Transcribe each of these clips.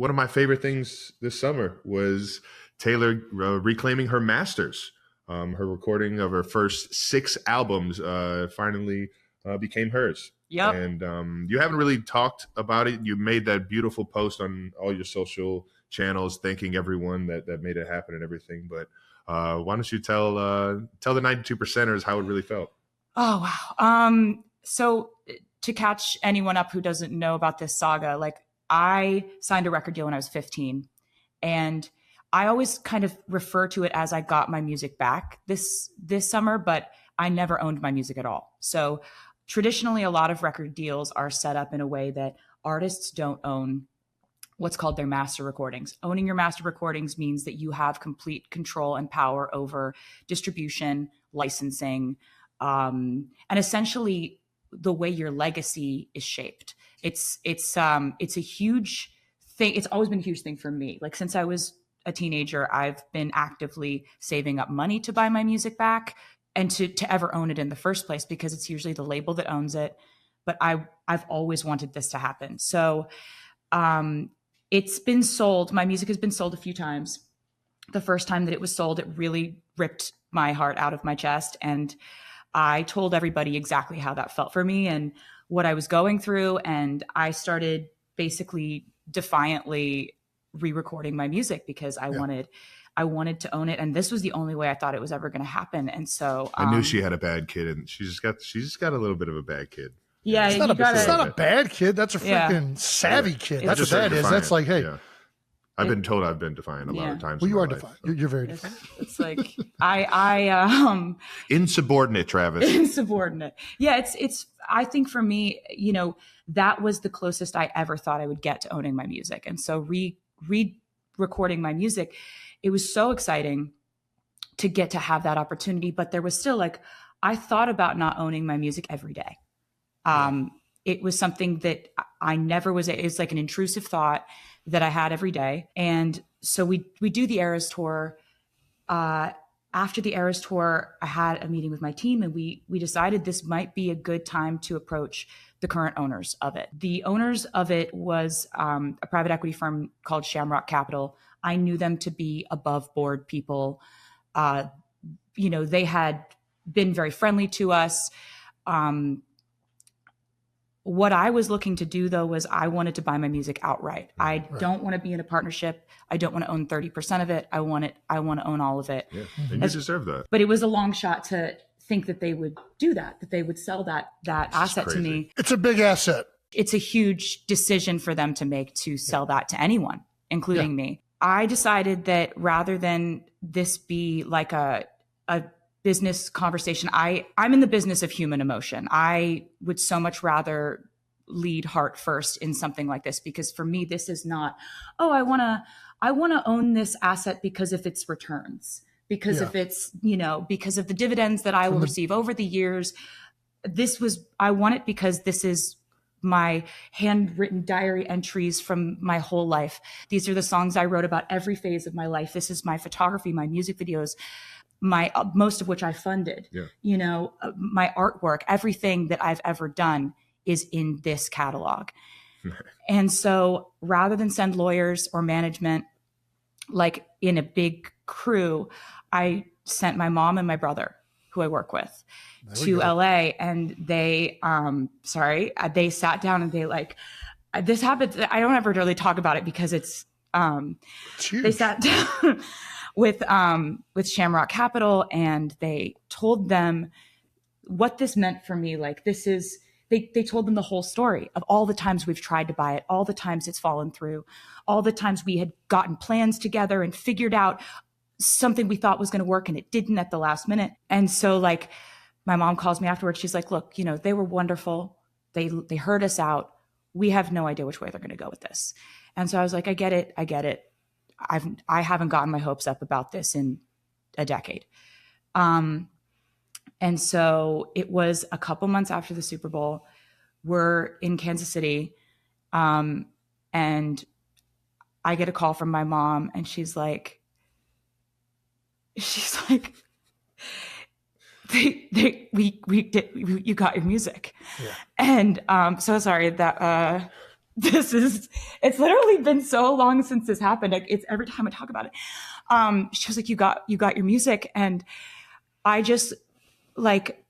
one of my favorite things this summer was Taylor reclaiming her masters. Her recording of her first 6 albums finally became hers. Yep. And you haven't really talked about it. You made that beautiful post on all your social channels thanking everyone that made it happen and everything. But why don't you tell the 92%ers how it really felt? Oh, wow. So to catch anyone up who doesn't know about this saga, like I signed a record deal when I was 15, and I always kind of refer to it as I got my music back this summer, but I never owned my music at all. So traditionally, a lot of record deals are set up in a way that artists don't own what's called their master recordings. Owning your master recordings means that you have complete control and power over distribution, licensing, and essentially the way your legacy is shaped. It's a huge thing. It's always been a huge thing for me. Like since I was a teenager, I've been actively saving up money to buy my music back and to ever own it in the first place, because it's usually the label that owns it. But I've always wanted this to happen. So it's been sold. My music has been sold a few times. The first time that it was sold, it really ripped my heart out of my chest. And I told everybody exactly how that felt for me and what I was going through. And I started basically defiantly re-recording my music because I wanted to own it. And this was the only way I thought it was ever going to happen. And so I knew she had a bad kid, and she's just got a little bit of a bad kid. Yeah. It's not a bad kid. That's a freaking savvy kid. That's what that is. That's like, hey, I've been told I've been defiant a lot of times. Well, you are defiant. So. You're very defiant. It's like I insubordinate, Travis. Insubordinate. Yeah, it's I think for me, that was the closest I ever thought I would get to owning my music. And so re-recording my music, it was so exciting to get to have that opportunity. But there was still I thought about not owning my music every day. It was something that I never was. It's like an intrusive thought that I had every day. And so we do the Eras tour. After the Eras tour, I had a meeting with my team, and we decided this might be a good time to approach the current owners of it. The owners of it was a private equity firm called Shamrock Capital. I knew them to be above board people. They had been very friendly to us. What I was looking to do, though, was I wanted to buy my music outright. I don't want to be in a partnership. I don't want to own 30% of it. I want to own all of it. Yeah, and you deserve that. But it was a long shot to think that they would do that they would sell that asset to me. It's a big asset. It's a huge decision for them to make, to sell that to anyone, including me. I decided that rather than this be like a business conversation, I'm in the business of human emotion. I would so much rather lead heart first in something like this, because for me, this is not, I want to own this asset because of its returns, because if it's, because of the dividends that I will receive over the years. I want it because this is my handwritten diary entries from my whole life. These are the songs I wrote about every phase of my life. This is my photography, my music videos, most of which I funded, my artwork, everything that I've ever done is in this catalog. And so rather than send lawyers or management, like in a big crew, I sent my mom and my brother, who I work with, to LA, and they sat down and this happened. I don't ever really talk about it because it's, they sat down with Shamrock Capital, and they told them what this meant for me. They told them the whole story of all the times we've tried to buy it, all the times it's fallen through, all the times we had gotten plans together and figured out something we thought was going to work and it didn't at the last minute. And so my mom calls me afterwards. She's like, look, they were wonderful. They heard us out. We have no idea which way they're going to go with this. And so I was like, I get it. I haven't gotten my hopes up about this in a decade. And so it was a couple months after the Super Bowl. We're in Kansas City. And I get a call from my mom, and she's like, you got your music. Yeah. And so sorry that it's literally been so long since this happened. It's every time I talk about it. She was like, you got your music. And I just like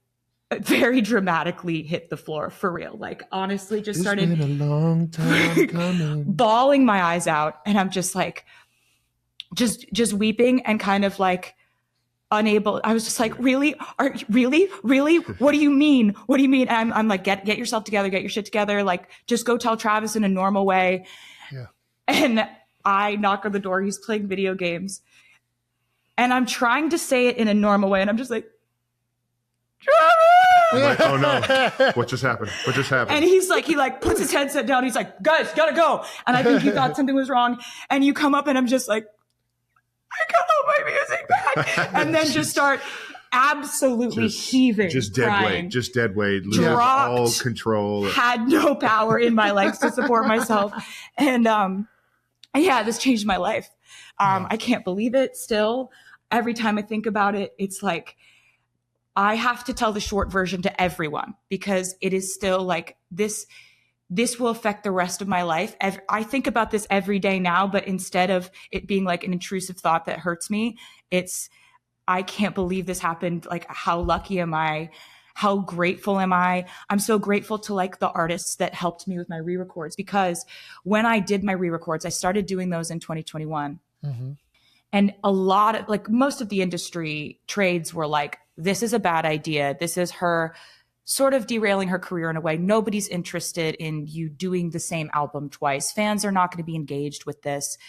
very dramatically hit the floor for real. Like honestly, just started been a long time coming. bawling my eyes out. And I'm just like, just weeping and kind of like unable. I was just like, really? Really? What do you mean? And I'm like, get yourself together, get your shit together. Like, just go tell Travis in a normal way. Yeah. And I knock on the door. He's playing video games. And I'm trying to say it in a normal way. And I'm just like, Travis! Like, oh no, what just happened? And he's like, he like puts his headset down. He's like, guys, gotta go. And I think he thought something was wrong. And you come up and I'm just like, I got all my music back. And then just start absolutely heaving, just dead crying. weight, losing all control. Had no power in my legs to support myself. And yeah, this changed my life. I can't believe it still. Every time I think about it, it's like, I have to tell the short version to everyone because it is still like this will affect the rest of my life. I think about this every day now, but instead of it being like an intrusive thought that hurts me, it's, I can't believe this happened. Like, how lucky am I? How grateful am I? I'm so grateful to like the artists that helped me with my re-records, because when I did my re-records, I started doing those in 2021. Mm-hmm. And a lot of like most of the industry trades were like, this is a bad idea. This is her sort of derailing her career in a way. Nobody's interested in you doing the same album twice. Fans are not going to be engaged with this.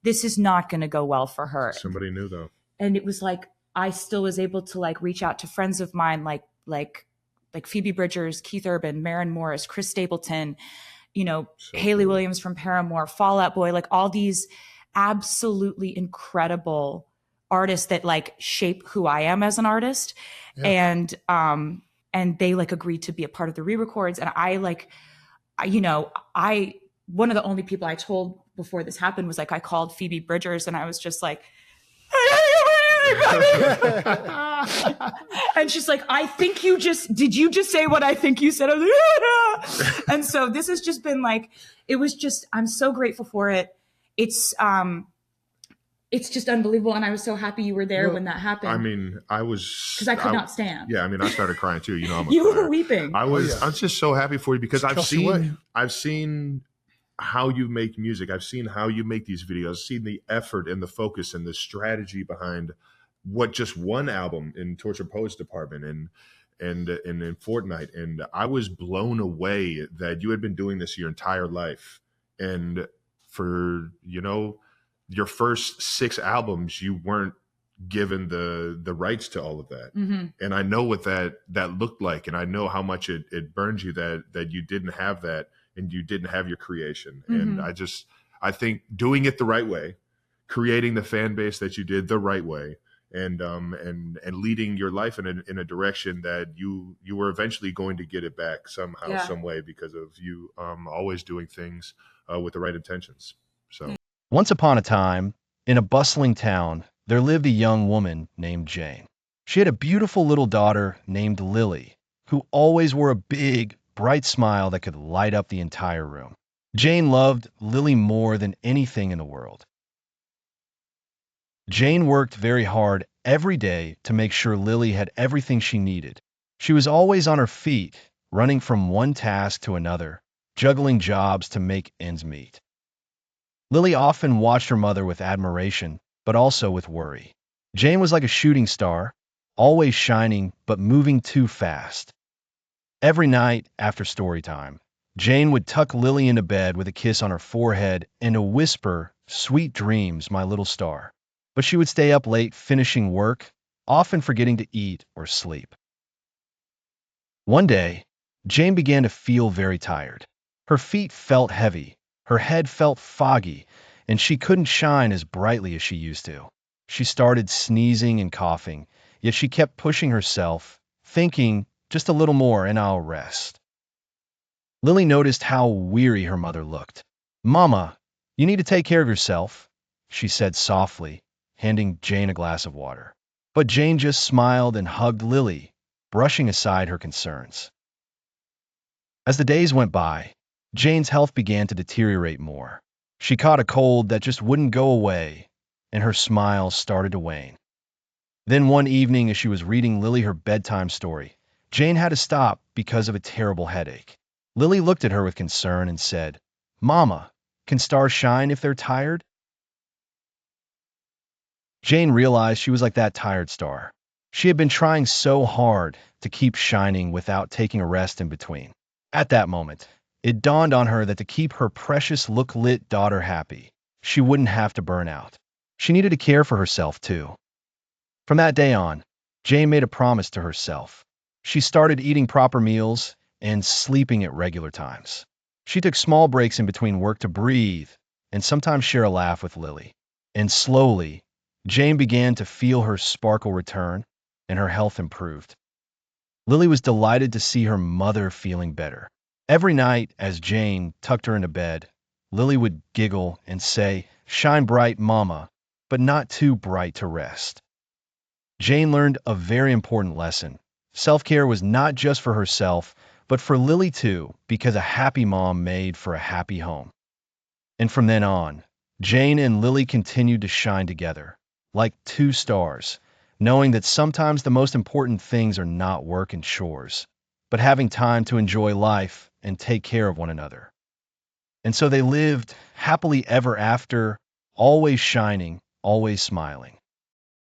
This is not going to go well for her. Somebody knew though. And it was like, I still was able to like reach out to friends of mine, like Phoebe Bridgers, Keith Urban, Maren Morris, Chris Stapleton, Haley Williams from Paramore, Fall Out Boy, like all these absolutely incredible artists that like shape who I am as an artist. Yeah. And they like agreed to be a part of the re-records. And I one of the only people I told before this happened was like, I called Phoebe Bridgers and I was just like, and she's like, did you just say what I think you said? I was like, and so this has just been like, I'm so grateful for it. It's just unbelievable. And I was so happy you were there when that happened. I mean, because I could not stand. Yeah. I mean, I started crying too. I'm you were weeping. I was just so happy for you because I've seen how you make music. I've seen how you make these videos. I've seen the effort and the focus and the strategy behind what just one album in Torture Poets Department and in Fortnite. And I was blown away that you had been doing this your entire life. And for, your first 6 albums, you weren't given the rights to all of that. Mm-hmm. And I know what that looked like. And I know how much it burned you that you didn't have that and you didn't have your creation. Mm-hmm. And I think doing it the right way, creating the fan base that you did the right way, and leading your life in a direction that you were eventually going to get it back somehow, some way, because of you always doing things with the right intentions. So. Once upon a time, in a bustling town, there lived a young woman named Jane. She had a beautiful little daughter named Lily, who always wore a big, bright smile that could light up the entire room. Jane loved Lily more than anything in the world. Jane worked very hard every day to make sure Lily had everything she needed. She was always on her feet, running from one task to another, juggling jobs to make ends meet. Lily often watched her mother with admiration, but also with worry. Jane was like a shooting star, always shining, but moving too fast. Every night after story time, Jane would tuck Lily into bed with a kiss on her forehead and a whisper, "Sweet dreams, my little star." But she would stay up late finishing work, often forgetting to eat or sleep. One day, Jane began to feel very tired. Her feet felt heavy. Her head felt foggy, and she couldn't shine as brightly as she used to. She started sneezing and coughing, yet she kept pushing herself, thinking, just a little more and I'll rest. Lily noticed how weary her mother looked. "Mama, you need to take care of yourself," she said softly, handing Jane a glass of water. But Jane just smiled and hugged Lily, brushing aside her concerns. As the days went by, Jane's health began to deteriorate more. She caught a cold that just wouldn't go away, and her smile started to wane. Then one evening, as she was reading Lily her bedtime story, Jane had to stop because of a terrible headache. Lily looked at her with concern and said, "Mama, can stars shine if they're tired?" Jane realized she was like that tired star. She had been trying so hard to keep shining without taking a rest in between. At that moment, it dawned on her that to keep her precious look-lit daughter happy, she wouldn't have to burn out. She needed to care for herself, too. From that day on, Jane made a promise to herself. She started eating proper meals and sleeping at regular times. She took small breaks in between work to breathe and sometimes share a laugh with Lily. And slowly, Jane began to feel her sparkle return and her health improved. Lily was delighted to see her mother feeling better. Every night, as Jane tucked her into bed, Lily would giggle and say, "Shine bright, Mama, but not too bright to rest." Jane learned a very important lesson. Self-care was not just for herself, but for Lily too, because a happy mom made for a happy home. And from then on, Jane and Lily continued to shine together, like two stars, knowing that sometimes the most important things are not work and chores, but having time to enjoy life and take care of one another. And so they lived happily ever after, always shining, always smiling.